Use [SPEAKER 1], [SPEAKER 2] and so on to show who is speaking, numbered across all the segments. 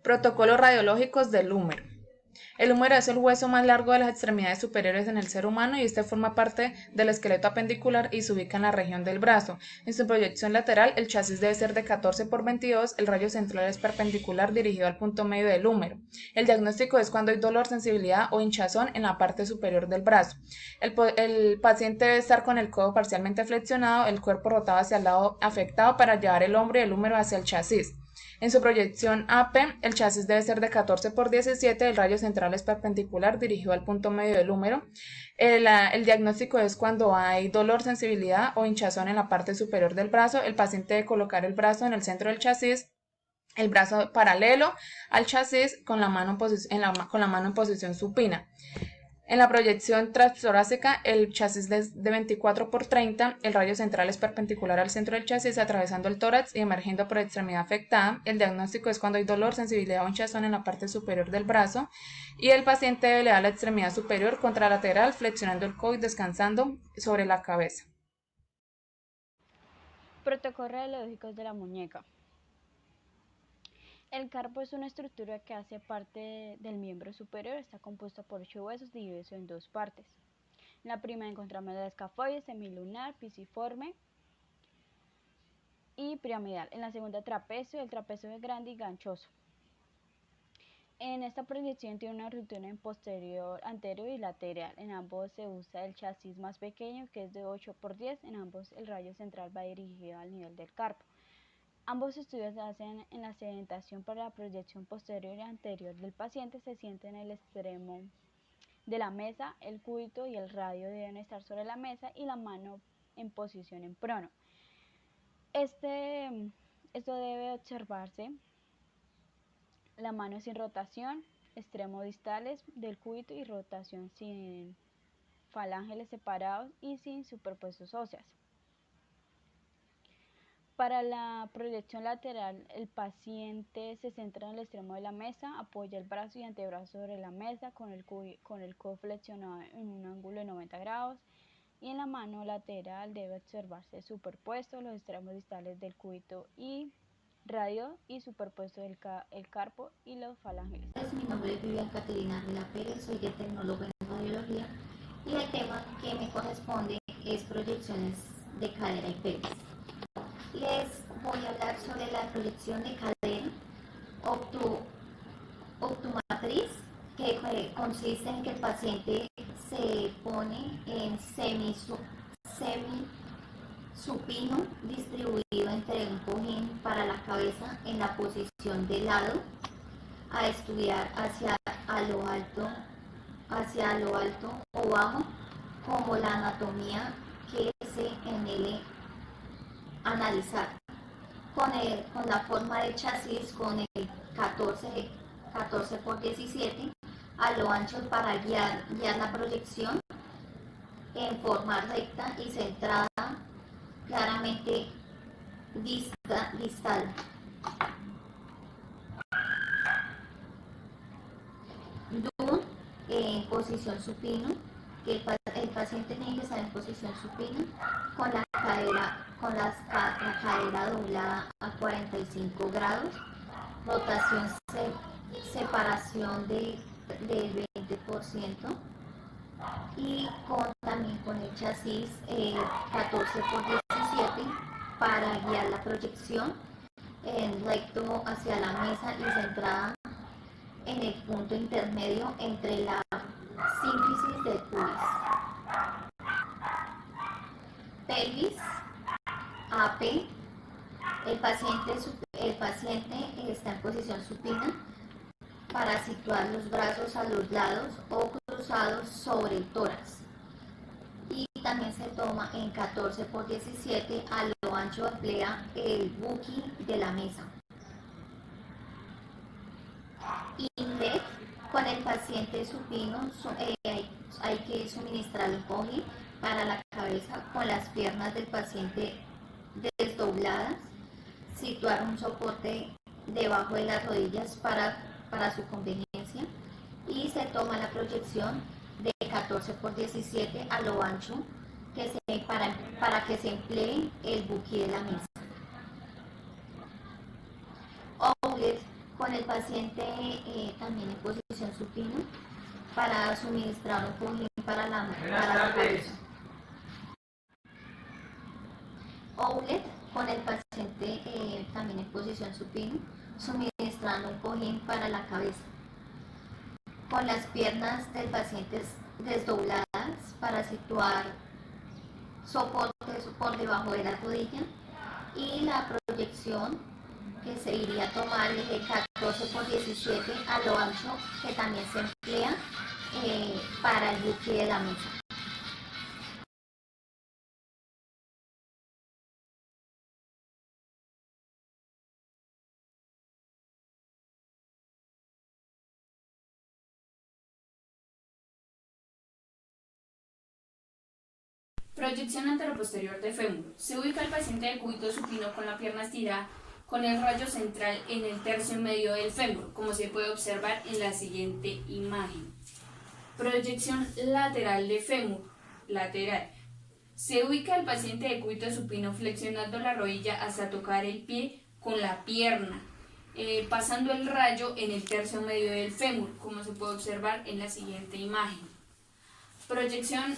[SPEAKER 1] Protocolos radiológicos del húmero. El húmero es el hueso más largo de las extremidades superiores en el ser humano y este forma parte del esqueleto apendicular y se ubica en la región del brazo. En su proyección lateral, el chasis debe ser de 14 por 22, el rayo central es perpendicular dirigido al punto medio del húmero. El diagnóstico es cuando hay dolor, sensibilidad o hinchazón en la parte superior del brazo. El paciente debe estar con el codo parcialmente flexionado, el cuerpo rotado hacia el lado afectado para llevar el hombro y el húmero hacia el chasis. En su proyección AP, el chasis debe ser de 14 por 17, el rayo central es perpendicular dirigido al punto medio del húmero. El diagnóstico es cuando hay dolor, sensibilidad o hinchazón en la parte superior del brazo. El paciente debe colocar el brazo en el centro del chasis, el brazo paralelo al chasis con la mano en posición supina. En la proyección transtorácica, el chasis de 24 por 30, el rayo central es perpendicular al centro del chasis, atravesando el tórax y emergiendo por extremidad afectada. El diagnóstico es cuando hay dolor, sensibilidad o hinchazón en la parte superior del brazo y el paciente debe elevar la extremidad superior contralateral, flexionando el codo y descansando sobre la cabeza.
[SPEAKER 2] Protocolos radiológicos de la muñeca. El carpo es una estructura que hace parte del miembro superior, está compuesta por 8 huesos divididos en dos partes. En la primera encontramos la escafoide, semilunar, pisiforme y piramidal. En la segunda trapecio, el trapecio es grande y ganchoso. En esta proyección tiene una ruptura en posterior, anterior y lateral. En ambos se usa el chasis más pequeño, que es de 8 por 10. En ambos el rayo central va dirigido al nivel del carpo. Ambos estudios se hacen en la sedentación para la proyección posterior y anterior del paciente. Se siente en el extremo de la mesa, el cúbito y el radio deben estar sobre la mesa y la mano en posición en prono. Esto debe observarse la mano sin rotación, extremos distales del cúbito y rotación sin falanges separados y sin superpuestos óseas. Para la proyección lateral, el paciente se centra en el extremo de la mesa, apoya el brazo y antebrazo sobre la mesa con el codo flexionado en un ángulo de 90 grados y en la mano lateral debe observarse superpuesto los extremos distales del cúbito y radio y superpuesto el carpo y los falanges.
[SPEAKER 3] Mi nombre es Vivian Caterina Rila Pérez, soy de tecnólogo en radiología y el tema que me corresponde es proyecciones de cadera y pelvis. Les voy a hablar sobre la proyección de cadera obtumatriz, que consiste en que el paciente se pone en semisupino distribuido entre un cojín para la cabeza en la posición de lado a estudiar hacia lo alto o bajo, como la anatomía que se anhele analizar, con la forma de chasis con el 14 por 17 a lo ancho para guiar la proyección en forma recta y centrada, claramente distal. DUN en posición supino, que el paciente tiene que estar en posición supina con la cadera doblada a 45 grados, rotación separación del 20% y también con el chasis 14 por 17 para guiar la proyección en recto hacia la mesa y centrada en el punto intermedio entre la sínfisis del pubis. Pelvis, AP, el paciente está en posición supina para situar los brazos a los lados o cruzados sobre el tórax. Y también se toma en 14 por 17 a lo ancho, emplea el buki de la mesa. Inlet, con el paciente supino hay que suministrar un cojín para la cabeza con las piernas del paciente desdobladas, situar un soporte debajo de las rodillas para su conveniencia y se toma la proyección de 14 por 17 a lo ancho para que se emplee el buki de la mesa. Outlet con el paciente también en posición supino para suministrar un cojín para la cabeza. Outlet con el paciente también en posición supino, suministrando un cojín para la cabeza. Con las piernas del paciente desdobladas para situar soportes por debajo de la rodilla, y la proyección que se iría a tomar el 14x17 a lo ancho, que también se emplea para el buque de la mesa.
[SPEAKER 4] Proyección anteroposterior de fémur. Se ubica el paciente de cúbito supino con la pierna estirada con el rayo central en el tercio medio del fémur, como se puede observar en la siguiente imagen. Proyección lateral de fémur. Lateral. Se ubica el paciente de cúbito supino flexionando la rodilla hasta tocar el pie con la pierna, pasando el rayo en el tercio medio del fémur, como se puede observar en la siguiente imagen. Proyección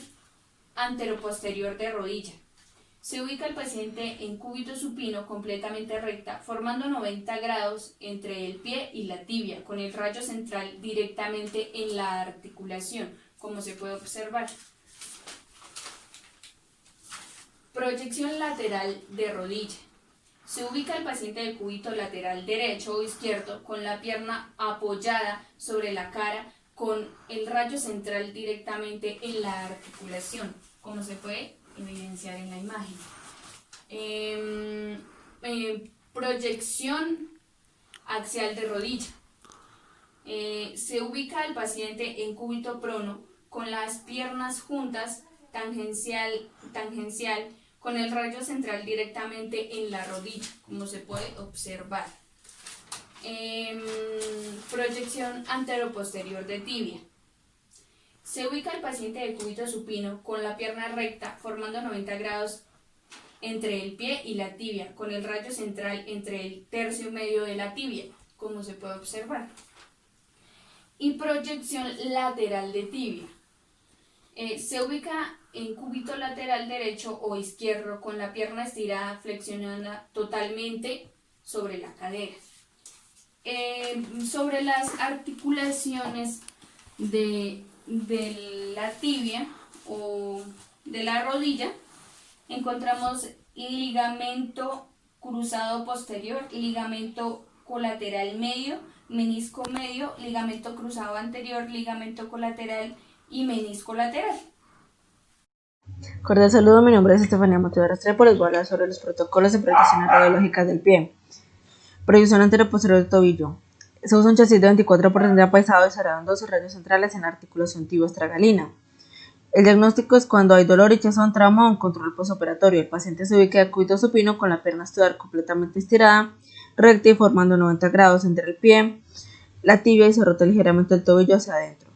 [SPEAKER 4] anteroposterior de rodilla. Se ubica el paciente en cúbito supino completamente recta, formando 90 grados entre el pie y la tibia, con el rayo central directamente en la articulación, como se puede observar. Proyección lateral de rodilla. Se ubica el paciente de cúbito lateral derecho o izquierdo con la pierna apoyada sobre la cara, con el rayo central directamente en la articulación, como se puede evidenciar en la imagen. Proyección axial de rodilla. Se ubica el paciente en cúbito prono con las piernas juntas, tangencial, con el rayo central directamente en la rodilla, como se puede observar. Proyección anteroposterior de tibia. Se ubica el paciente de cúbito supino con la pierna recta, formando 90 grados entre el pie y la tibia, con el rayo central entre el tercio medio de la tibia, como se puede observar. Y proyección lateral de tibia. Se ubica en cúbito lateral derecho o izquierdo con la pierna estirada, flexionada totalmente sobre la cadera. Sobre las articulaciones de la tibia o de la rodilla, encontramos ligamento cruzado posterior, ligamento colateral medio, menisco medio, ligamento cruzado anterior, ligamento colateral y menisco lateral.
[SPEAKER 5] Cordial saludo, mi nombre es Estefanía Mateo Restrepo, les voy a hablar sobre los protocolos de proyecciones radiológicas del pie. Proyección anteroposterior del tobillo. Se usa un chasis de 24 por 30 apaisado y cerrado en 12 rayos centrales en la articulación tibio-estragalina. El diagnóstico es cuando hay dolor, hinchazón, trauma o un control postoperatorio. El paciente se ubica de cúbito supino con la pierna estudiar completamente estirada, recta y formando 90 grados entre el pie, la tibia y se rota ligeramente el tobillo hacia adentro.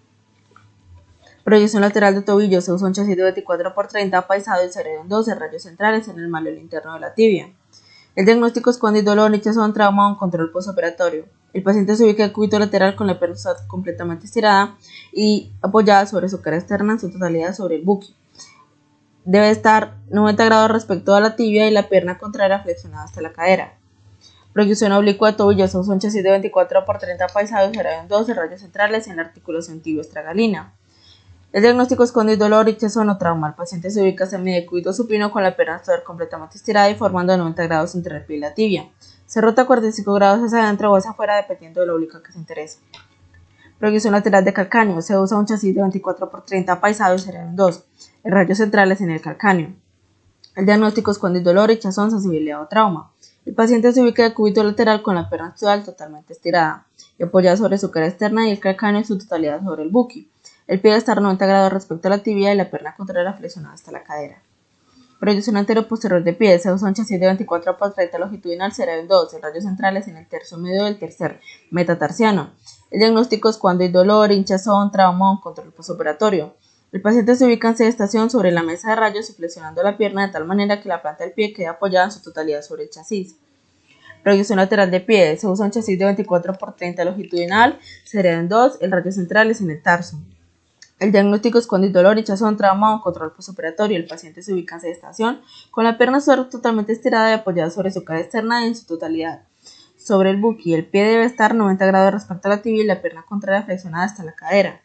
[SPEAKER 5] Proyección lateral de tobillo. Se usa un chasis de 24 por 30 apaisado y cerrado en 12 rayos centrales en el malleolo interno de la tibia. El diagnóstico es cuando hay dolor, hinchazón, trauma o un control postoperatorio. El paciente se ubica de cúbito lateral con la pierna completamente estirada y apoyada sobre su cara externa en su totalidad sobre el buque. Debe estar 90 grados respecto a la tibia y la pierna contraria flexionada hasta la cadera. Proyección oblicua de tobillo. Se usa un chasis de 24 por 30 apaisado y cerrado en 12 rayos centrales en la articulación tibio-estragalina. El diagnóstico es cuando hay dolor, hinchazón o trauma. El paciente se ubica semidecúbito supino con la pierna completamente estirada y formando 90 grados entre el pie y la tibia. Se rota 45 grados hacia adentro o hacia afuera dependiendo de la oblicuo que se interese. Proyección lateral de calcáneo. Se usa un chasis de 24 por 30 apaisado y cerrado en 2. El rayo central es en el calcáneo. El diagnóstico es cuando hay dolor, hinchazón, sensibilidad o trauma. El paciente se ubica de cúbito lateral con la pierna axial totalmente estirada y apoyada sobre su cara externa y el calcáneo en su totalidad sobre el buque. El pie debe estar 90 grados respecto a la tibia y la pierna contraria flexionada hasta la cadera. Proyección anteroposterior de pie. Se usa un chasis de 24 por 30 longitudinal cerrado en 2. El rayo central es en el tercio medio del tercer metatarsiano. El diagnóstico es cuando hay dolor, hinchazón, trauma o control postoperatorio. El paciente se ubica en sedestación sobre la mesa de rayos y flexionando la pierna de tal manera que la planta del pie quede apoyada en su totalidad sobre el chasis. Proyección lateral de pie. Se usa un chasis de 24 por 30 longitudinal, sería en 2, el radio central es en el tarso. El diagnóstico es cuando hay dolor, hinchazón, trauma o control postoperatorio. El paciente se ubica en sedestación con la pierna totalmente estirada y apoyada sobre su cara externa en su totalidad. Sobre el buki, el pie debe estar 90 grados respecto a la tibia y la pierna contraria flexionada hasta la cadera.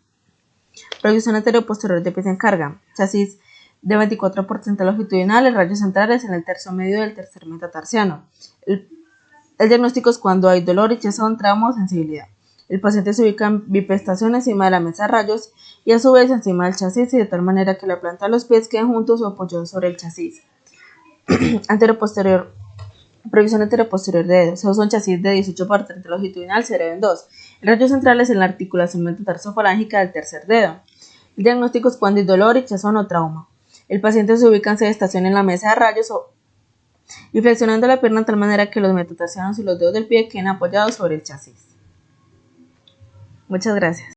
[SPEAKER 5] Proyección anterior-posterior de pie en carga. Chasis de 24 por 30 longitudinal, el radio central es en el tercio medio del tercer metatarsiano. El diagnóstico es cuando hay dolor, hinchazón, trauma o sensibilidad. El paciente se ubica en bipestación encima de la mesa de rayos y a su vez encima del chasis y de tal manera que la planta de los pies queden juntos o apoyados sobre el chasis. Anteroposterior. Proyección anteroposterior de dedo. Se usa un chasis de 18 por 30 longitudinal, cerebro en 2. El radio central es en la articulación metatarsofarángica del tercer dedo. El diagnóstico es cuando hay dolor, hinchazón o trauma. El paciente se ubica en sedestación en la mesa de rayos y flexionando la pierna de tal manera que los metatarsianos y los dedos del pie queden apoyados sobre el chasis. Muchas gracias.